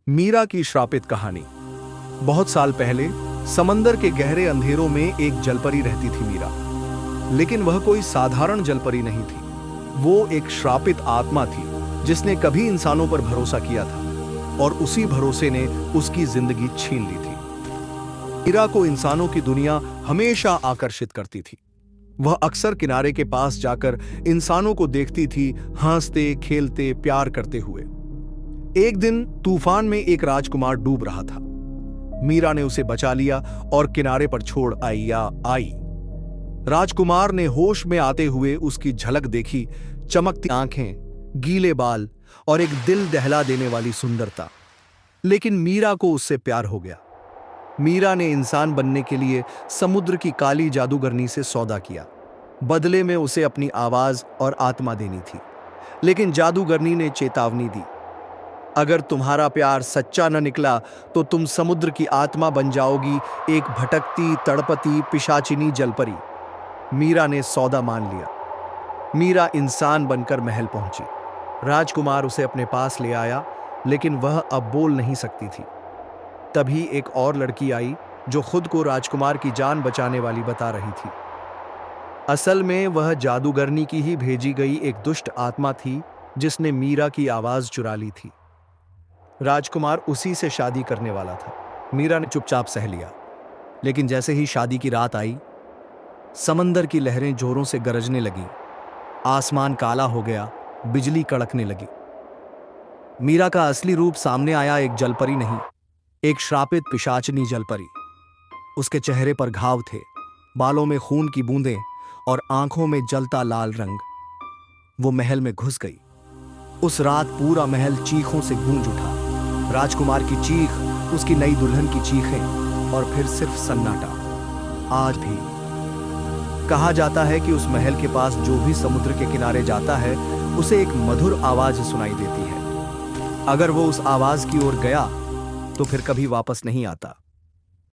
मीरा की श्रापित कहानी। बहुत साल पहले समंदर के गहरे अंधेरों में एक जलपरी रहती थी मीरा। लेकिन वह कोई साधारण जलपरी नहीं थी। वो एक श्रापित आत्मा थी जिसने कभी इंसानों पर भरोसा किया था और उसी भरोसे ने उसकी जिंदगी छीन ली थी। मीरा को इंसानों की दुनिया हमेशा आकर्षित करती थी। वह अक्सर किनारे के पास जाकर इंसानों को देखती थी, हंसते खेलते प्यार करते हुए। एक दिन तूफान में एक राजकुमार डूब रहा था। मीरा ने उसे बचा लिया और किनारे पर छोड़ आई। राजकुमार ने होश में आते हुए उसकी झलक देखी, चमकती आंखें, गीले बाल और एक दिल दहला देने वाली सुंदरता। लेकिन मीरा को उससे प्यार हो गया। मीरा ने इंसान बनने के लिए समुद्र की काली जादूगरनी से सौदा किया। बदले में उसे अपनी आवाज और आत्मा देनी थी। लेकिन जादूगरनी ने चेतावनी दी, अगर तुम्हारा प्यार सच्चा न निकला तो तुम समुद्र की आत्मा बन जाओगी, एक भटकती तड़पती पिशाचिनी जलपरी। मीरा ने सौदा मान लिया। मीरा इंसान बनकर महल पहुंची। राजकुमार उसे अपने पास ले आया, लेकिन वह अब बोल नहीं सकती थी। तभी एक और लड़की आई जो खुद को राजकुमार की जान बचाने वाली बता रही थी। असल में वह जादूगरनी की ही भेजी गई एक दुष्ट आत्मा थी जिसने मीरा की आवाज चुरा ली थी। राजकुमार उसी से शादी करने वाला था। मीरा ने चुपचाप सह लिया। लेकिन जैसे ही शादी की रात आई, समंदर की लहरें जोरों से गरजने लगीं। आसमान काला हो गया, बिजली कड़कने लगी। मीरा का असली रूप सामने आया, एक जलपरी नहीं, एक श्रापित पिशाचनी जलपरी। उसके चेहरे पर घाव थे, बालों में खून की बूंदें और आंखों में जलता लाल रंग। वो महल में घुस गई। उस रात पूरा महल चीखों से गूंज उठा। राजकुमार की चीख, उसकी नई दुल्हन की चीखें और फिर सिर्फ सन्नाटा। आज भी कहा जाता है कि उस महल के पास जो भी समुद्र के किनारे जाता है उसे एक मधुर आवाज सुनाई देती है। अगर वो उस आवाज की ओर गया तो फिर कभी वापस नहीं आता।